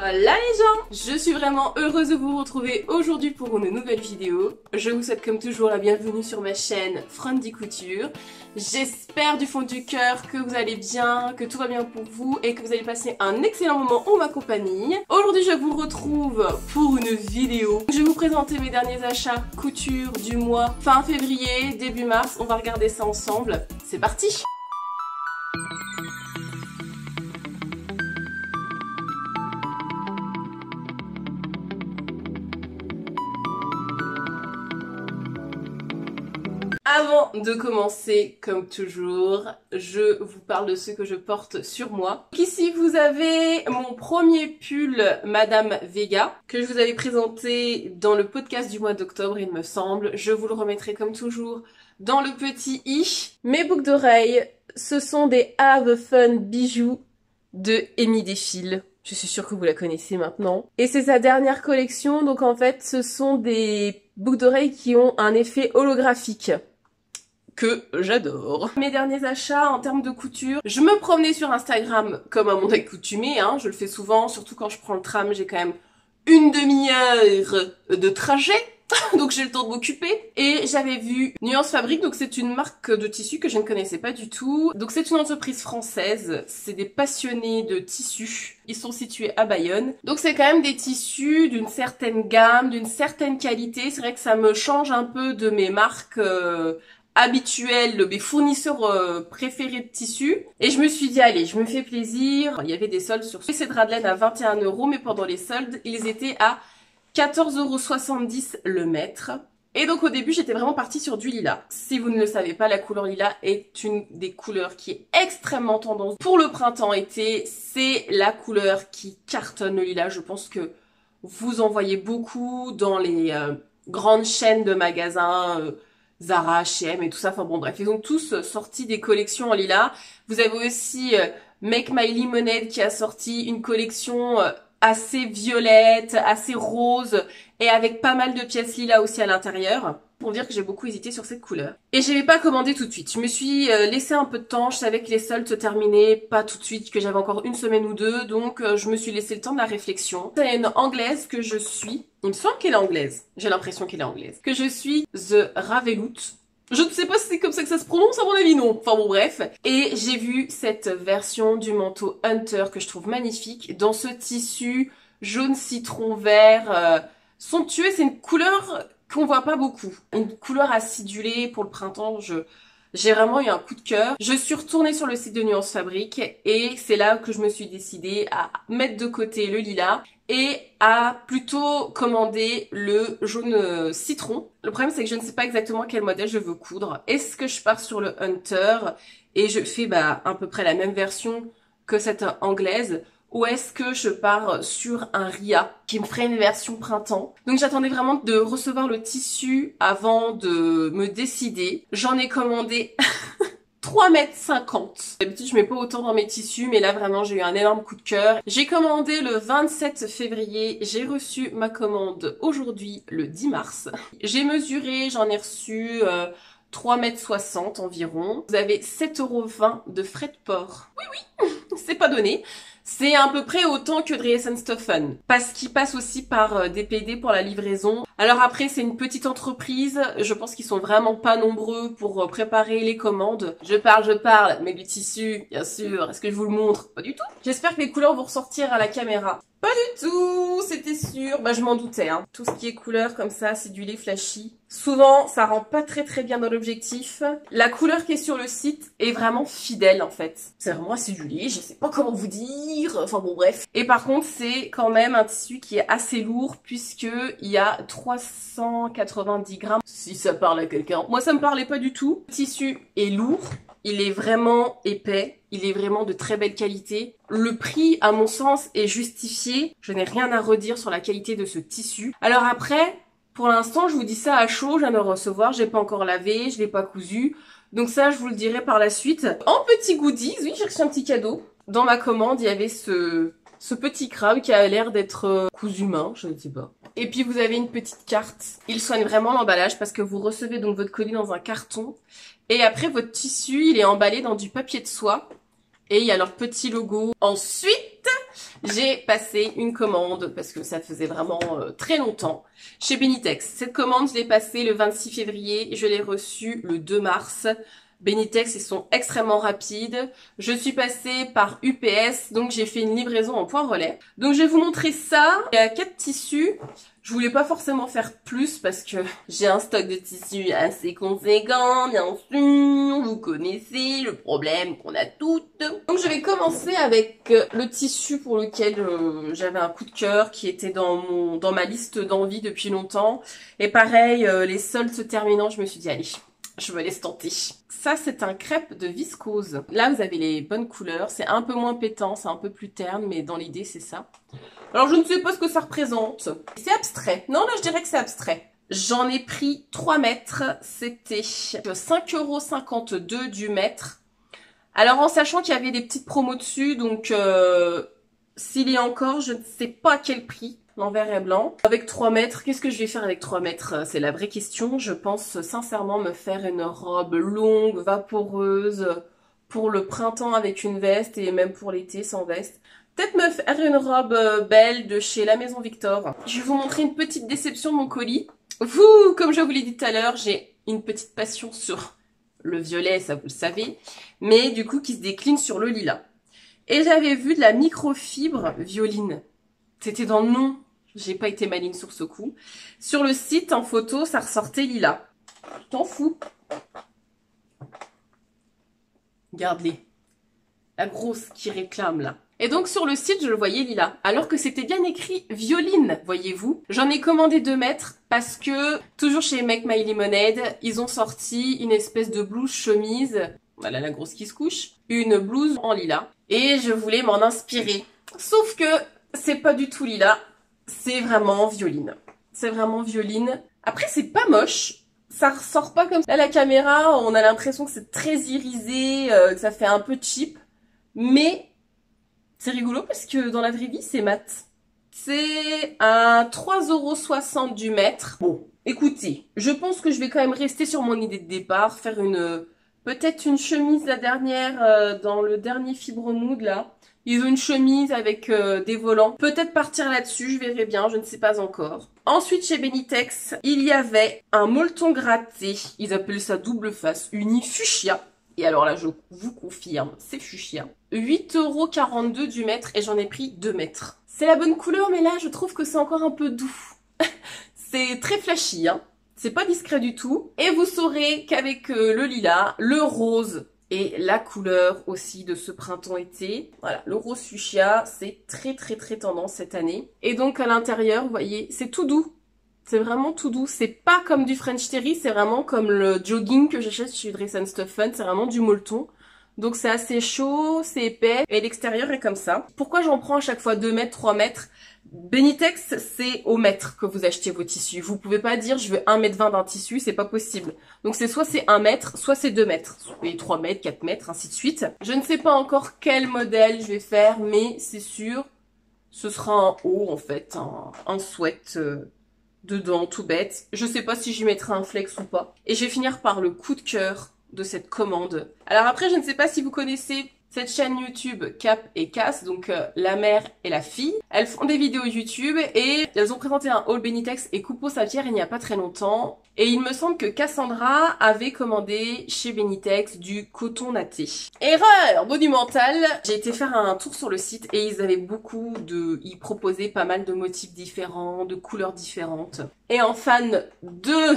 Là les gens, je suis vraiment heureuse de vous retrouver aujourd'hui pour une nouvelle vidéo. Je vous souhaite comme toujours la bienvenue sur ma chaîne Friendly Couture. J'espère du fond du cœur que vous allez bien, que tout va bien pour vous et que vous allez passer un excellent moment en ma compagnie. Aujourd'hui je vous retrouve pour une vidéo. Je vais vous présenter mes derniers achats couture du mois fin février, début mars. On va regarder ça ensemble. C'est parti! Avant de commencer, comme toujours, je vous parle de ce que je porte sur moi. Donc ici, vous avez mon premier pull Madame Vega, que je vous avais présenté dans le podcast du mois d'octobre, il me semble. Je vous le remettrai comme toujours dans le petit i. Mes boucles d'oreilles, ce sont des Have Fun bijoux de Amy Desfils. Je suis sûre que vous la connaissez maintenant. Et c'est sa dernière collection, donc en fait, ce sont des boucles d'oreilles qui ont un effet holographique que j'adore. Mes derniers achats en termes de couture, je me promenais sur Instagram comme à mon accoutumé, hein, je le fais souvent, surtout quand je prends le tram, j'ai quand même une demi-heure de trajet, donc j'ai le temps de m'occuper. Et j'avais vu Nuance Fabrique, donc c'est une marque de tissu que je ne connaissais pas du tout. Donc c'est une entreprise française, c'est des passionnés de tissus. Ils sont situés à Bayonne. Donc c'est quand même des tissus d'une certaine gamme, d'une certaine qualité. C'est vrai que ça me change un peu de mes marques habituel, de mes fournisseurs préférés de tissus. Et je me suis dit, allez, je me fais plaisir. Il y avait des soldes sur ces draps de laine à 21 €, mais pendant les soldes, ils étaient à 14,70 € le mètre. Et donc au début, j'étais vraiment partie sur du lilas. Si vous ne le savez pas, la couleur lilas est une des couleurs qui est extrêmement tendance. Pour le printemps-été, c'est la couleur qui cartonne le lilas. Je pense que vous en voyez beaucoup dans les grandes chaînes de magasins, Zara, H&M et tout ça, enfin bon bref, ils ont tous sorti des collections en lilas. Vous avez aussi Make My Lemonade qui a sorti une collection assez violette, assez rose et avec pas mal de pièces lilas aussi à l'intérieur. Pour dire que j'ai beaucoup hésité sur cette couleur. Et je n'avais pas commandé tout de suite. Je me suis laissé un peu de temps, je savais que les soldes se terminaient pas tout de suite, que j'avais encore une semaine ou deux, donc je me suis laissé le temps de la réflexion. C'est une anglaise que je suis, il me semble qu'elle est anglaise, j'ai l'impression qu'elle est anglaise, que je suis The Raveloot. Je ne sais pas si c'est comme ça que ça se prononce, à mon avis non. Enfin bon bref. Et j'ai vu cette version du manteau Hunter que je trouve magnifique, dans ce tissu jaune citron vert, somptueux, c'est une couleur qu'on voit pas beaucoup. Une couleur acidulée pour le printemps, j'ai vraiment eu un coup de cœur. Je suis retournée sur le site de Nuance Fabrique et c'est là que je me suis décidée à mettre de côté le lilas et à plutôt commander le jaune citron. Le problème c'est que je ne sais pas exactement quel modèle je veux coudre. Est-ce que je pars sur le Hunter et je fais à peu près la même version que cette anglaise? Ou est-ce que je pars sur un Ria qui me ferait une version printemps? Donc j'attendais vraiment de recevoir le tissu avant de me décider. J'en ai commandé 3,50 m. D'habitude je mets pas autant dans mes tissus, mais là vraiment j'ai eu un énorme coup de cœur. J'ai commandé le 27 février, j'ai reçu ma commande aujourd'hui le 10 mars. J'ai mesuré, j'en ai reçu 3,60 m environ. Vous avez 7,20 € de frais de port. Oui, c'est pas donné. C'est à peu près autant que Dries & Stoffen, parce qu'ils passent aussi par DPD pour la livraison. Alors après, c'est une petite entreprise, je pense qu'ils sont vraiment pas nombreux pour préparer les commandes. Je parle, mais du tissu, bien sûr. Est-ce que je vous le montre? Pas du tout. J'espère que les couleurs vont ressortir à la caméra. Pas du tout, c'était sûr. Je m'en doutais, hein. Tout ce qui est couleur comme ça, acidulé, flashy. Souvent, ça rend pas très bien dans l'objectif. La couleur qui est sur le site est vraiment fidèle, en fait. C'est vraiment acidulé, je sais pas comment vous dire. Enfin bon, bref. Et par contre, c'est quand même un tissu qui est assez lourd puisque il y a 390 grammes. Si ça parle à quelqu'un. Moi, ça me parlait pas du tout. Le tissu est lourd. Il est vraiment épais, il est vraiment de très belle qualité. Le prix, à mon sens, est justifié. Je n'ai rien à redire sur la qualité de ce tissu. Alors après, pour l'instant, je vous dis ça à chaud, je viens de le recevoir, j'ai pas encore lavé, je l'ai pas cousu. Donc ça, je vous le dirai par la suite. En petit goodies, oui, j'ai reçu un petit cadeau. Dans ma commande, il y avait ce petit crabe qui a l'air d'être cousu main, je ne sais pas. Et puis vous avez une petite carte. Il soigne vraiment l'emballage parce que vous recevez donc votre colis dans un carton. Et après, votre tissu, il est emballé dans du papier de soie. Et il y a leur petit logo. Ensuite, J'ai passé une commande, parce que ça faisait vraiment très longtemps, chez Benitex. Cette commande, je l'ai passée le 26 février, je l'ai reçue le 2 mars. Benitex, ils sont extrêmement rapides. Je suis passée par UPS, donc j'ai fait une livraison en point relais. Donc je vais vous montrer ça. Il y a 4 tissus. Je voulais pas forcément faire plus parce que j'ai un stock de tissus assez conséquent, bien sûr. Vous connaissez le problème qu'on a toutes. Donc je vais commencer avec le tissu pour lequel j'avais un coup de cœur, qui était dans ma liste d'envie depuis longtemps. Et pareil, les soldes se terminant, je me suis dit allez, je me laisse tenter. Ça, c'est un crêpe de viscose. Là, vous avez les bonnes couleurs. C'est un peu moins pétant, c'est un peu plus terne, mais dans l'idée, c'est ça. Alors, je ne sais pas ce que ça représente. C'est abstrait. Non, là, je dirais que c'est abstrait. J'en ai pris 3 mètres. C'était 5,52 € du mètre. Alors, en sachant qu'il y avait des petites promos dessus, donc s'il y a encore, je ne sais pas à quel prix. L'envers est blanc. Avec 3 mètres, qu'est-ce que je vais faire avec 3 mètres? C'est la vraie question. Je pense sincèrement me faire une robe longue, vaporeuse, pour le printemps avec une veste et même pour l'été sans veste. Peut-être me faire une robe belle de chez La Maison Victor. Je vais vous montrer une petite déception de mon colis. Vous, comme je vous l'ai dit tout à l'heure, j'ai une petite passion sur le violet, ça vous le savez, mais du coup qui se décline sur le lilas. Et j'avais vu de la microfibre violine. C'était dans le nom. J'ai pas été maligne sur ce coup. Sur le site, en photo, ça ressortait lilas. Tu t'en fous. Regarde-les. La grosse qui réclame, là. Et donc, sur le site, je le voyais lilas. Alors que c'était bien écrit violine, voyez-vous. J'en ai commandé 2 mètres parce que, toujours chez Make My Lemonade, ils ont sorti une espèce de blouse chemise. Voilà la grosse qui se couche. Une blouse en lilas. Et je voulais m'en inspirer. Sauf que c'est pas du tout lilas. C'est vraiment violine. C'est vraiment violine. Après, c'est pas moche. Ça ressort pas comme ça. Là, la caméra, on a l'impression que c'est très irisé, que ça fait un peu cheap. Mais c'est rigolo parce que dans la vraie vie, c'est mat. C'est à 3,60 € du mètre. Bon, écoutez, je pense que je vais quand même rester sur mon idée de départ, faire peut-être une chemise la dernière, dans le dernier Fibre Mood, là. Ils ont une chemise avec des volants. Peut-être partir là-dessus, je verrai bien, je ne sais pas encore. Ensuite, chez Benitex, il y avait un molleton gratté. Ils appellent ça double face, uni fuchsia. Et alors là, je vous confirme, c'est fuchsia. 8,42 € du mètre et j'en ai pris 2 mètres. C'est la bonne couleur, mais là, je trouve que c'est encore un peu doux. C'est très flashy, hein. C'est pas discret du tout. Et vous saurez qu'avec le lilas, le rose et la couleur aussi de ce printemps-été. Voilà, le rose fuchsia, c'est très très très tendance cette année. Et donc à l'intérieur, vous voyez, c'est tout doux. C'est vraiment tout doux. C'est pas comme du French Terry, c'est vraiment comme le jogging que j'achète chez Dress & Stephen. C'est vraiment du molleton. Donc c'est assez chaud, c'est épais. Et l'extérieur est comme ça. Pourquoi j'en prends à chaque fois 2 mètres, 3 mètres? Benitex, c'est au mètre que vous achetez vos tissus. Vous pouvez pas dire je veux 1,20 m d'un tissu, c'est pas possible. Donc c'est soit c'est 1 mètre, soit c'est 2 mètres. Et 3 mètres, 4 mètres, ainsi de suite. Je ne sais pas encore quel modèle je vais faire, mais c'est sûr, ce sera un haut en fait, un sweat dedans, tout bête. Je sais pas si j'y mettrai un flex ou pas. Et je vais finir par le coup de cœur de cette commande. Alors après, je ne sais pas si vous connaissez cette chaîne YouTube Cap et Cass, donc la mère et la fille. Elles font des vidéos YouTube et elles ont présenté un haul Benitex et Coupeau Savière il n'y a pas très longtemps. Et il me semble que Cassandra avait commandé chez Benitex du coton natté. Erreur monumentale! J'ai été faire un tour sur le site et ils avaient ils proposaient pas mal de motifs différents, de couleurs différentes. Et en fan de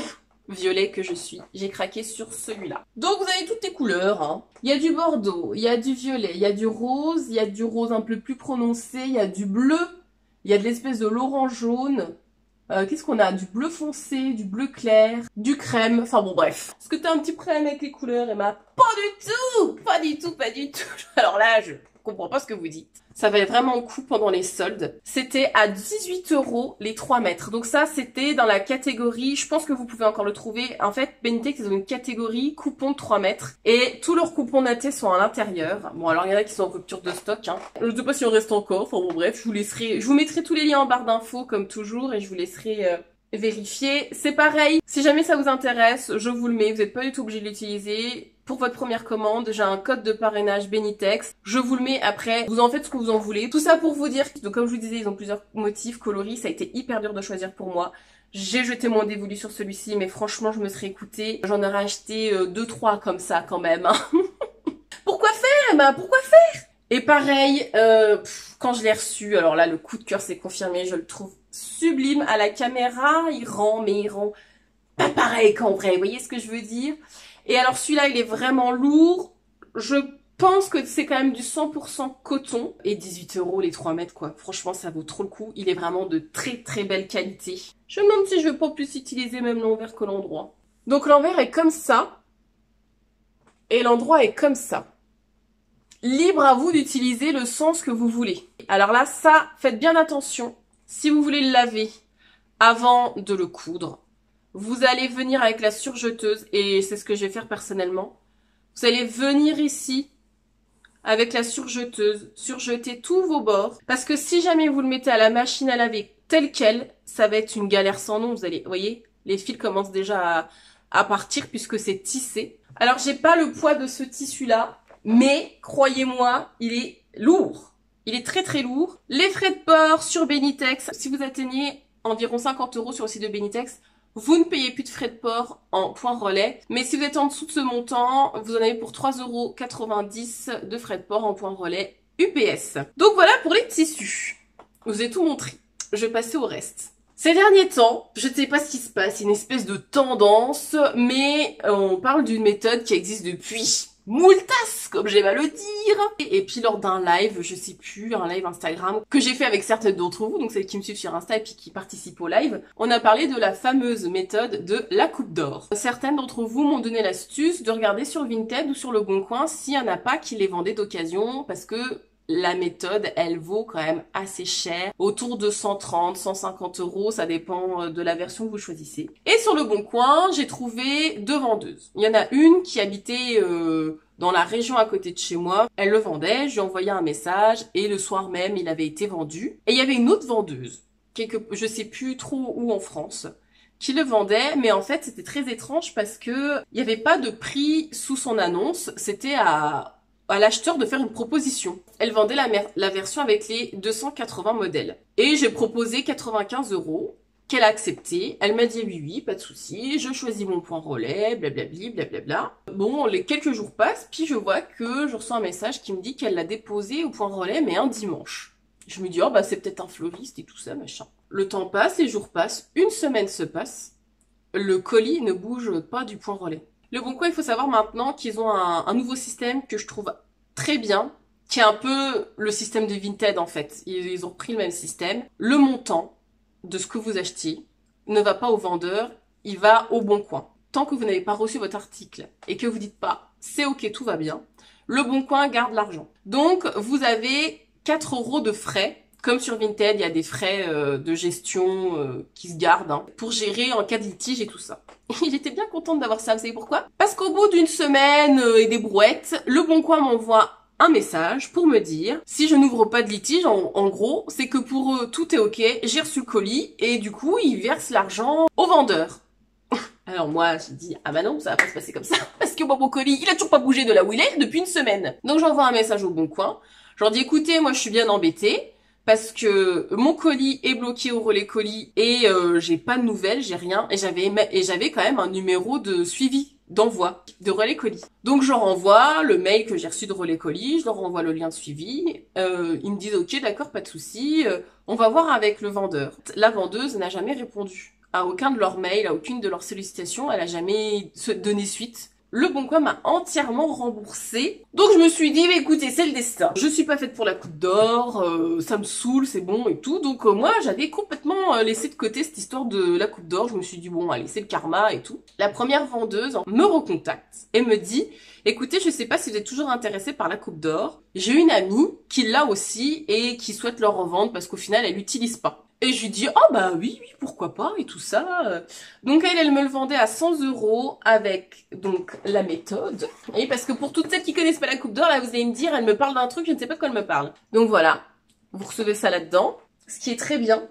violet que je suis, j'ai craqué sur celui-là. Donc vous avez toutes les couleurs, hein. Il y a du bordeaux, il y a du violet, il y a du rose, il y a du rose un peu plus prononcé, il y a du bleu, il y a de l'espèce de l'orange jaune. Qu'est-ce qu'on a? Du bleu foncé, du bleu clair, du crème, enfin bon bref. Est-ce que t'as un petit problème avec les couleurs, Emma? Pas du tout! Pas du tout, pas du tout. Alors là, je comprends pas ce que vous dites. Ça valait vraiment le coup pendant les soldes. C'était à 18 € les 3 mètres. Donc ça, c'était dans la catégorie, je pense que vous pouvez encore le trouver. En fait, Benitex, ils ont une catégorie coupons de 3 mètres. Et tous leurs coupons nattés sont à l'intérieur. Bon, alors il y en a qui sont en rupture de stock, hein. Je ne sais pas si on reste encore. Enfin bon, bref, je vous mettrai tous les liens en barre d'infos comme toujours et je vous laisserai vérifier. C'est pareil, si jamais ça vous intéresse, je vous le mets. Vous n'êtes pas du tout obligé de l'utiliser. pour votre première commande, j'ai un code de parrainage Benitex. Je vous le mets après. Vous en faites ce que vous en voulez. Tout ça pour vous dire, donc comme je vous disais, ils ont plusieurs motifs coloris. Ça a été hyper dur de choisir pour moi. J'ai jeté mon dévolu sur celui-ci, mais franchement, je me serais écoutée. J'en aurais acheté 2-3 comme ça quand même. Hein. Pourquoi faire? Bah pourquoi faire? Et pareil, quand je l'ai reçu, alors là, le coup de cœur s'est confirmé. Je le trouve sublime à la caméra. Il rend pas pareil qu'en vrai. Vous voyez ce que je veux dire? Et alors celui-là, il est vraiment lourd. Je pense que c'est quand même du 100% coton. Et 18 € les 3 mètres, quoi. Franchement, ça vaut trop le coup. Il est vraiment de très très belle qualité. Je me demande si je vais pas plus utiliser même l'envers que l'endroit. Donc l'envers est comme ça. Et l'endroit est comme ça. Libre à vous d'utiliser le sens que vous voulez. Alors là, ça, faites bien attention. Si vous voulez le laver avant de le coudre, vous allez venir avec la surjeteuse, et c'est ce que je vais faire personnellement. Vous allez venir ici, avec la surjeteuse, surjeter tous vos bords. Parce que si jamais vous le mettez à la machine à laver tel quel, ça va être une galère sans nom. Vous voyez, les fils commencent déjà à partir puisque c'est tissé. Alors, j'ai pas le poids de ce tissu-là, mais croyez-moi, il est lourd. Il est très très lourd. Les frais de port sur Benitex, si vous atteignez environ 50 € sur le site de Benitex, vous ne payez plus de frais de port en point relais. Mais si vous êtes en dessous de ce montant, vous en avez pour 3,90 € de frais de port en point relais UPS. Donc voilà pour les tissus. Je vous ai tout montré. Je vais passer au reste. Ces derniers temps, je ne sais pas ce qui se passe, une espèce de tendance, mais on parle d'une méthode qui existe depuis moultas, comme j'aime à le dire. Et puis lors d'un live, je sais plus, un live Instagram que j'ai fait avec certaines d'entre vous, donc celles qui me suivent sur Insta et puis qui participent au live, on a parlé de la fameuse méthode de la coupe d'or. Certaines d'entre vous m'ont donné l'astuce de regarder sur Vinted ou sur Le Bon Coin s'il y en a pas qui les vendaient d'occasion, parce que la méthode, elle vaut quand même assez cher, autour de 130, 150 €, ça dépend de la version que vous choisissez. Et sur Le Bon Coin, j'ai trouvé 2 vendeuses. Il y en a une qui habitait dans la région à côté de chez moi. Elle le vendait, je lui ai envoyé un message et le soir même, il avait été vendu. Et il y avait une autre vendeuse, je sais plus trop où en France, qui le vendait, mais en fait, c'était très étrange parce que il n'y avait pas de prix sous son annonce, c'était à l'acheteur de faire une proposition. Elle vendait la version avec les 280 modèles. Et j'ai proposé 95 € qu'elle a accepté. Elle m'a dit oui, pas de souci, je choisis mon point relais, blablabli, blablabla. Bon, les quelques jours passent, puis je vois que je reçois un message qui me dit qu'elle l'a déposé au point relais, mais un dimanche. Je me dis, oh bah c'est peut-être un fleuriste et tout ça, machin. Le temps passe, les jours passent, une semaine se passe, le colis ne bouge pas du point relais. Le Bon Coin, il faut savoir maintenant qu'ils ont un nouveau système que je trouve très bien, qui est un peu le système de Vinted en fait. Ils ont repris le même système. Le montant de ce que vous achetez ne va pas au vendeur, il va au Bon Coin. Tant que vous n'avez pas reçu votre article et que vous dites pas c'est ok, tout va bien, le Bon Coin garde l'argent. Donc vous avez 4 € de frais. Comme sur Vinted, il y a des frais de gestion qui se gardent pour gérer en cas de litige et tout ça. Et j'étais bien contente d'avoir ça, vous savez pourquoi? Parce qu'au bout d'une semaine et des brouettes, Le Bon Coin m'envoie un message pour me dire si je n'ouvre pas de litige, en gros, c'est que pour eux tout est ok, j'ai reçu le colis et du coup ils versent l'argent au vendeur. Alors moi j'ai dit ah bah non, ça va pas se passer comme ça parce que mon colis il a toujours pas bougé de là où il est depuis une semaine. Donc j'envoie un message au Bon Coin, je leur dis écoutez moi je suis bien embêtée parce que mon colis est bloqué au relais colis et j'ai pas de nouvelles, j'ai rien et j'avais quand même un numéro de suivi d'envoi de relais colis. Donc je renvoie le mail que j'ai reçu de relais colis, je leur renvoie le lien de suivi, ils me disent ok d'accord pas de souci, on va voir avec le vendeur. La vendeuse n'a jamais répondu à aucun de leurs mails, à aucune de leurs sollicitations, elle a jamais donné suite. Le Bon Coin m'a entièrement remboursé. Donc je me suis dit, mais écoutez, c'est le destin. Je suis pas faite pour la coupe d'or, ça me saoule, c'est bon et tout. Donc moi, j'avais complètement laissé de côté cette histoire de la coupe d'or. Je me suis dit, bon, allez, c'est le karma et tout. La première vendeuse me recontacte et me dit, écoutez, je sais pas si vous êtes toujours intéressé par la coupe d'or. J'ai une amie qui l'a aussi et qui souhaite leur revendre parce qu'au final, elle l'utilise pas. Et je lui dis, oh bah oui, pourquoi pas, et tout ça. Donc elle me le vendait à 100 € avec donc la méthode. Et parce que pour toutes celles qui connaissent pas la coupe d'or, là vous allez me dire, elle me parle d'un truc, je ne sais pas de quoi elle me parle. Donc voilà, vous recevez ça là-dedans. Ce qui est très bien,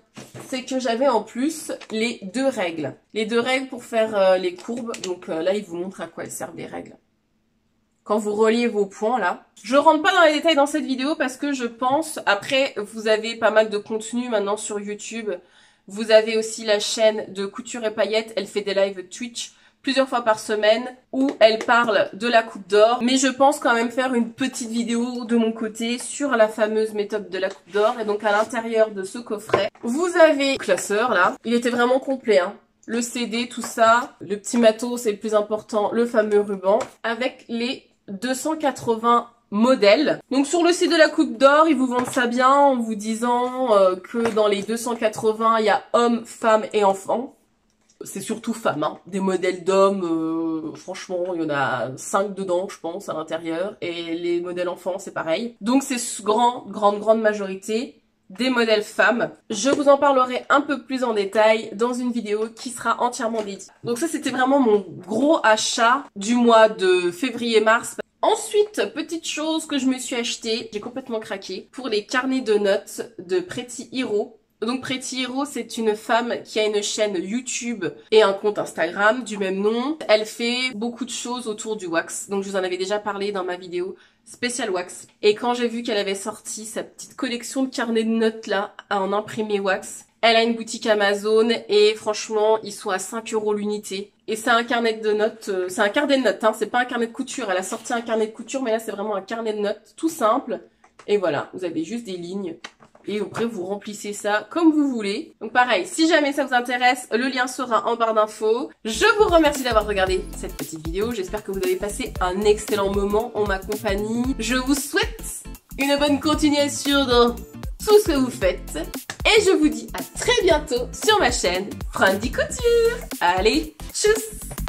c'est que j'avais en plus les 2 règles. Les 2 règles pour faire les courbes. Donc là, il vous montre à quoi elles servent les règles. quand vous reliez vos points là. Je rentre pas dans les détails dans cette vidéo parce que je pense, après vous avez pas mal de contenu maintenant sur YouTube. Vous avez aussi la chaîne de Couture et Paillettes, elle fait des lives Twitch plusieurs fois par semaine où elle parle de la coupe d'or. Mais je pense quand même faire une petite vidéo de mon côté sur la fameuse méthode de la coupe d'or. Et donc à l'intérieur de ce coffret, vous avez le classeur là. Il était vraiment complet, hein. Le CD, tout ça, le petit matos, c'est le plus important, le fameux ruban, avec les 280 modèles. Donc sur le site de la coupe d'or, ils vous vendent ça bien en vous disant que dans les 280, il y a hommes, femmes et enfants. C'est surtout femmes, hein. Des modèles d'hommes, franchement, il y en a 5 dedans, je pense, à l'intérieur. Et les modèles enfants, c'est pareil. Donc c'est grande majorité des modèles femmes. Je vous en parlerai un peu plus en détail dans une vidéo qui sera entièrement dédiée. Donc ça, c'était vraiment mon gros achat du mois de février-mars. Ensuite, petite chose que je me suis acheté, j'ai complètement craqué, pour les carnets de notes de Pretty Hero. Donc Pretty Hero, c'est une femme qui a une chaîne YouTube et un compte Instagram du même nom. Elle fait beaucoup de choses autour du wax. Donc je vous en avais déjà parlé dans ma vidéo spécial wax. Et quand j'ai vu qu'elle avait sorti sa petite collection de carnets de notes là, en imprimé wax, elle a une boutique Amazon et franchement, ils sont à 5 € l'unité. Et c'est un carnet de notes, c'est un carnet de notes, hein, c'est pas un carnet de couture. Elle a sorti un carnet de couture, mais là c'est vraiment un carnet de notes tout simple. Et voilà, vous avez juste des lignes. Et après, vous remplissez ça comme vous voulez. Donc pareil, si jamais ça vous intéresse, le lien sera en barre d'infos. Je vous remercie d'avoir regardé cette petite vidéo. J'espère que vous avez passé un excellent moment en ma compagnie. Je vous souhaite une bonne continuation dans tout ce que vous faites. Et je vous dis à très bientôt sur ma chaîne Frandy Couture. Allez, tchuss!